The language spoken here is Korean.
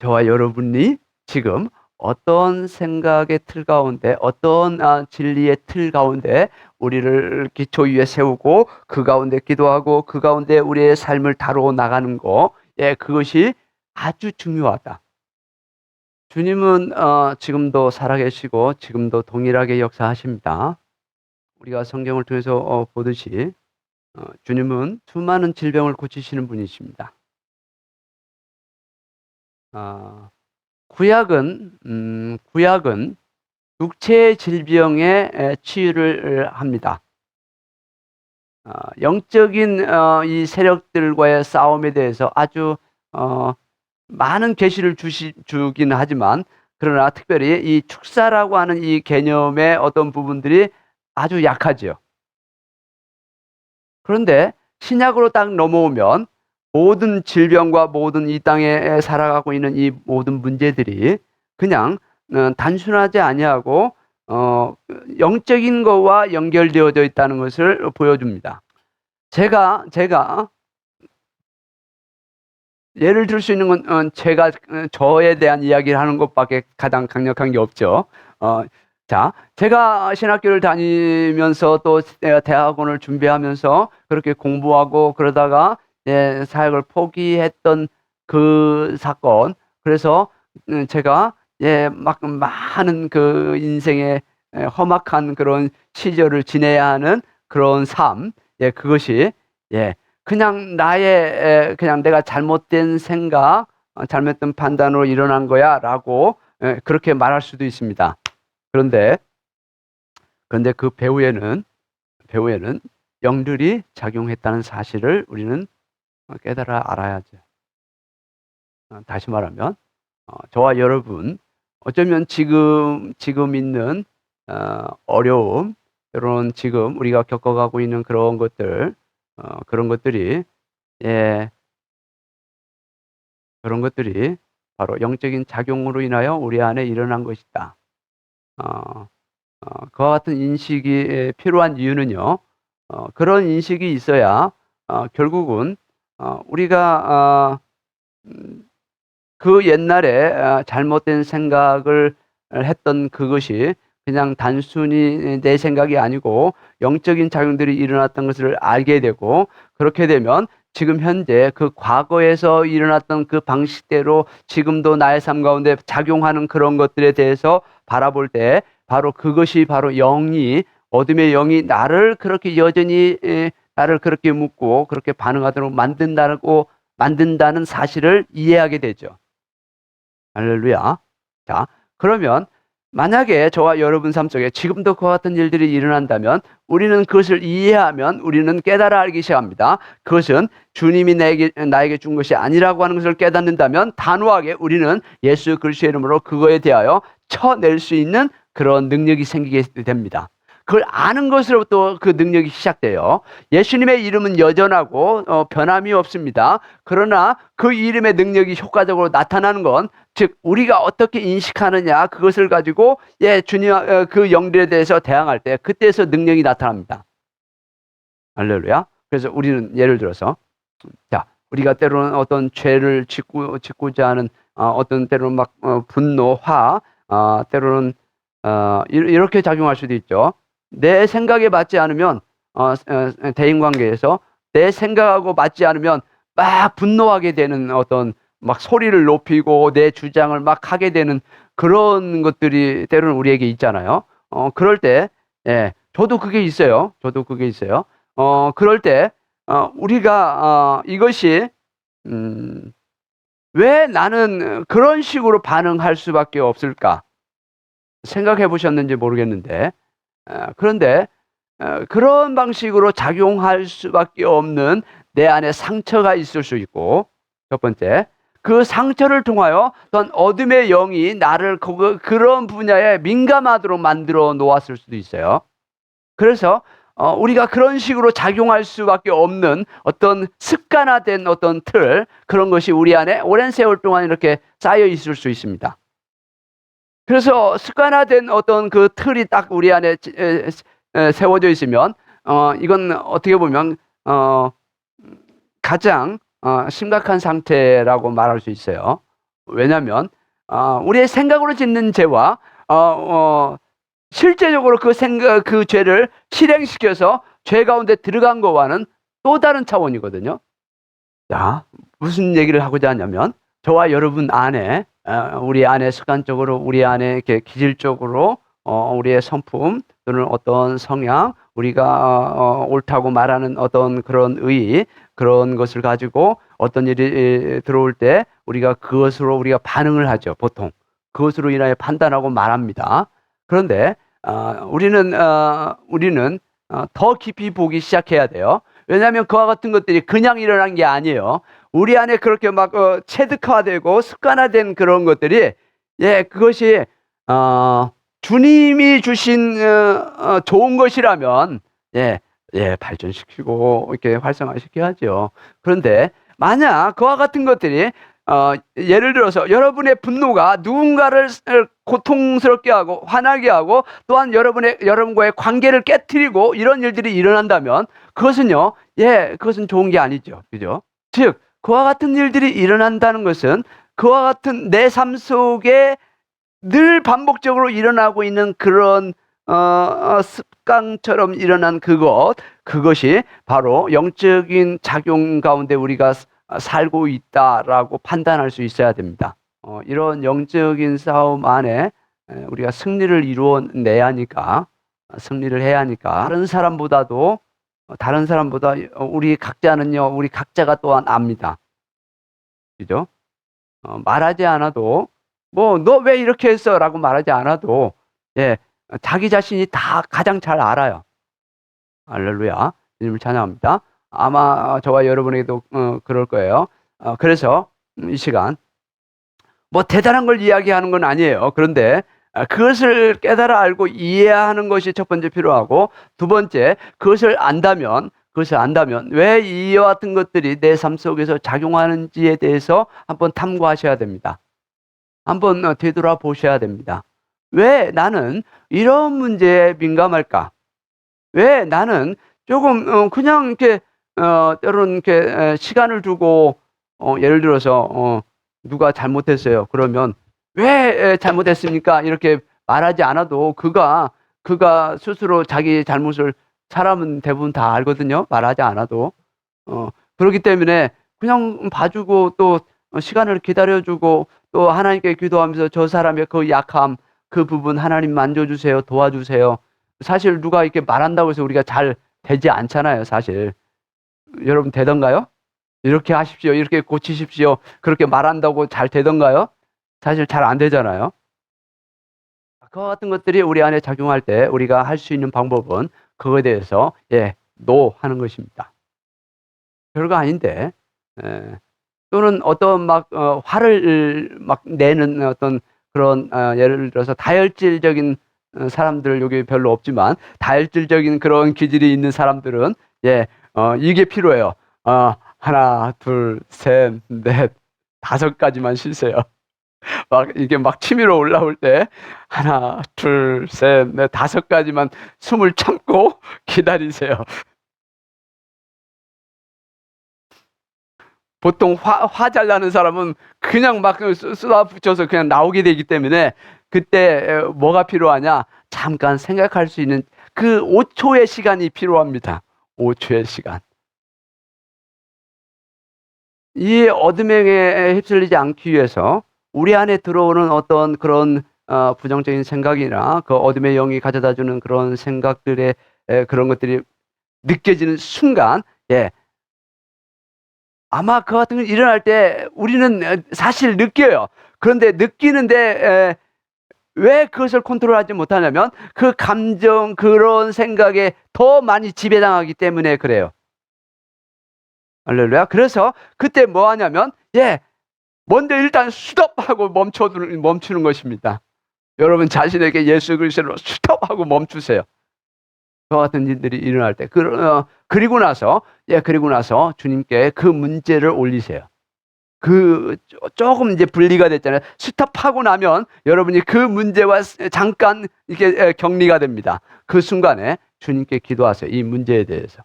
저와 여러분이 지금 어떤 생각의 틀 가운데, 어떤 진리의 틀 가운데 우리를 기초 위에 세우고 그 가운데 기도하고 그 가운데 우리의 삶을 다루어 나가는 거, 그것이 아주 중요하다. 주님은 지금도 살아계시고 지금도 동일하게 역사하십니다. 우리가 성경을 통해서 보듯이 주님은 수많은 질병을 고치시는 분이십니다. 아, 구약은 육체의 질병에 치유를 합니다. 영적인 이 세력들과의 싸움에 대해서 아주 많은 계시를 주긴 하지만, 그러나 특별히 이 축사라고 하는 이 개념의 어떤 부분들이 아주 약하죠. 그런데 신약으로 딱 넘어오면 모든 질병과 모든 이 땅에 살아가고 있는 이 모든 문제들이 그냥 단순하지 아니하고 영적인 거와 연결되어져 있다는 것을 보여줍니다. 제가 예를 들 수 있는 건 제가 저에 대한 이야기를 하는 것밖에 가장 강력한 게 없죠. 자, 제가 신학교를 다니면서 또 대학원을 준비하면서 그렇게 공부하고 그러다가 사역을 포기했던 그 사건, 그래서 제가 막 많은 그 인생의 험악한 그런 시절을 지내야 하는 그런 삶, 그것이 그냥 그냥 내가 잘못된 생각, 잘못된 판단으로 일어난 거야라고 그렇게 말할 수도 있습니다. 그런데 그 배후에는 영들이 작용했다는 사실을 우리는 깨달아 알아야죠. 다시 말하면 저와 여러분, 어쩌면 지금 있는 어려움, 때로는 지금 우리가 겪어가고 있는 그런 것들, 그런 것들이 그런 것들이 바로 영적인 작용으로 인하여 우리 안에 일어난 것이다. 그와 같은 인식이 필요한 이유는요, 그런 인식이 있어야 결국은 우리가 그 옛날에 잘못된 생각을 했던 그것이 그냥 단순히 내 생각이 아니고 영적인 작용들이 일어났던 것을 알게 되고, 그렇게 되면 지금 현재 그 과거에서 일어났던 그 방식대로 지금도 나의 삶 가운데 작용하는 그런 것들에 대해서 바라볼 때 바로 그것이 바로 어둠의 영이 나를 그렇게 여전히 나를 그렇게 묻고 그렇게 반응하도록 만든다는 사실을 이해하게 되죠. 할렐루야. 자, 그러면 만약에 저와 여러분 삶 속에 지금도 그와 같은 일들이 일어난다면 우리는 그것을 이해하면 우리는 깨달아 알기 시작합니다. 그것은 주님이 나에게 준 것이 아니라고 하는 것을 깨닫는다면 단호하게 우리는 예수 그리스도의 이름으로 그거에 대하여 쳐낼 수 있는 그런 능력이 생기게 됩니다. 그걸 아는 것으로부터 그 능력이 시작돼요. 예수님의 이름은 여전하고 변함이 없습니다. 그러나 그 이름의 능력이 효과적으로 나타나는 건 즉 우리가 어떻게 인식하느냐, 그것을 가지고 주님 그 영들에 대해서 대항할 때 그때에서 능력이 나타납니다. 할렐루야. 그래서 우리는 예를 들어서 우리가 때로는 어떤 죄를 짓고자 하는 어떤 때로는 막 분노, 화, 때로는 이렇게 작용할 수도 있죠. 내 생각에 맞지 않으면 대인관계에서 내 생각하고 맞지 않으면 막 분노하게 되는, 어떤 막 소리를 높이고 내 주장을 막 하게 되는 그런 것들이 때로는 우리에게 있잖아요. 그럴 때 저도 그게 있어요. 그럴 때 우리가 이것이 왜 나는 그런 식으로 반응할 수밖에 없을까 생각해 보셨는지 모르겠는데, 그런데 그런 방식으로 작용할 수밖에 없는 내 안에 상처가 있을 수 있고, 첫 번째, 그 상처를 통하여 어떤 어둠의 영이 나를 그런 분야에 민감하도록 만들어 놓았을 수도 있어요. 그래서 우리가 그런 식으로 작용할 수밖에 없는 어떤 습관화된 어떤 틀, 그런 것이 우리 안에 오랜 세월 동안 이렇게 쌓여 있을 수 있습니다. 그래서 습관화된 어떤 그 틀이 딱 우리 안에 세워져 있으면 이건 어떻게 보면 가장 심각한 상태라고 말할 수 있어요. 왜냐하면 우리의 생각으로 짓는 죄와 실제적으로 그 죄를 실행시켜서 죄 가운데 들어간 거와는 또 다른 차원이거든요. 자, 무슨 얘기를 하고자 하냐면 저와 여러분 안에 우리 안에 습관적으로 우리 안에 이렇게 기질적으로 우리의 성품 또는 어떤 성향 우리가 옳다고 말하는 어떤 그런 그런 것을 가지고 어떤 일이 들어올 때 우리가 그것으로 우리가 반응을 하죠. 보통 그것으로 인하여 판단하고 말합니다. 그런데 우리는 더 깊이 보기 시작해야 돼요. 왜냐하면 그와 같은 것들이 그냥 일어난 게 아니에요. 우리 안에 그렇게 막 체득화되고 습관화된 그런 것들이 그것이 주님이 주신 좋은 것이라면 발전시키고 이렇게 활성화시켜야죠. 그런데 만약 그와 같은 것들이 예를 들어서 여러분의 분노가 누군가를 고통스럽게 하고 화나게 하고 또한 여러분과의 관계를 깨트리고 이런 일들이 일어난다면 그것은요, 그것은 좋은 게 아니죠. 그죠? 즉, 그와 같은 일들이 일어난다는 것은 그와 같은 내 삶 속에 늘 반복적으로 일어나고 있는 그런 습관처럼 일어난 그것이 바로 영적인 작용 가운데 우리가 살고 있다라고 판단할 수 있어야 됩니다. 이런 영적인 싸움 안에 우리가 승리를 이루어내야 하니까 승리를 해야 하니까 다른 사람보다 우리 각자가 또한 압니다. 그죠? 말하지 않아도 너 왜 이렇게 했어? 라고 말하지 않아도 자기 자신이 다 가장 잘 알아요. 할렐루야. 주님을 찬양합니다. 아마 저와 여러분에게도 그럴 거예요. 그래서 이 시간 대단한 걸 이야기하는 건 아니에요. 그런데 그것을 깨달아 알고 이해하는 것이 첫 번째 필요하고, 두 번째 그것을 안다면 왜 이와 같은 것들이 내 삶 속에서 작용하는지에 대해서 한번 탐구하셔야 됩니다. 한번 되돌아보셔야 됩니다. 왜 나는 이런 문제에 민감할까? 왜 나는 조금 그냥 이렇게 때로는 이렇게 시간을 두고 예를 들어서 누가 잘못했어요. 그러면 왜 잘못했습니까? 이렇게 말하지 않아도 그가 스스로 자기 잘못을 사람은 대부분 다 알거든요. 말하지 않아도. 그렇기 때문에 그냥 봐주고 또 시간을 기다려주고 또 하나님께 기도하면서 저 사람의 그 약함, 그 부분 하나님 만져주세요. 도와주세요. 사실 누가 이렇게 말한다고 해서 우리가 잘 되지 않잖아요. 사실. 여러분 되던가요? 이렇게 하십시오. 이렇게 고치십시오. 그렇게 말한다고 잘 되던가요? 사실 잘 안 되잖아요. 그와 같은 것들이 우리 안에 작용할 때 우리가 할 수 있는 방법은 그거에 대해서 노 하는 것입니다. 별거 아닌데 또는 어떤 화를 내는 어떤 그런 예를 들어서 다혈질적인 사람들 여기 별로 없지만 다혈질적인 그런 기질이 있는 사람들은 이게 필요해요. 하나, 둘, 셋, 넷, 5가지만 쉬세요. 이게 치밀어 올라올 때 하나, 둘, 셋, 넷, 5가지만 숨을 참고 기다리세요. 보통 화 잘 나는 사람은 그냥 쏟아붙여서 그냥 나오게 되기 때문에 그때 뭐가 필요하냐? 잠깐 생각할 수 있는 그 5초의 시간이 필요합니다. 5초의 시간. 이 어둠에 휩쓸리지 않기 위해서 우리 안에 들어오는 어떤 그런 부정적인 생각이나 그 어둠의 영이 가져다주는 그런 생각들의 그런 것들이 느껴지는 순간 아마 그 같은 게 일어날 때 우리는 사실 느껴요. 그런데 느끼는데 왜 그것을 컨트롤하지 못하냐면 그 감정, 그런 생각에 더 많이 지배당하기 때문에 그래요. 할렐루야. 그래서 그때 뭐 하냐면 먼저 일단 스톱하고 멈추는 것입니다. 여러분 자신에게 예수 그리스도로 스톱하고 멈추세요. 그와 같은 일들이 일어날 때 그리고 나서 주님께 그 문제를 올리세요. 조금 이제 분리가 됐잖아요. 스톱하고 나면 여러분이 그 문제와 잠깐 이렇게 격리가 됩니다. 그 순간에 주님께 기도하세요. 이 문제에 대해서.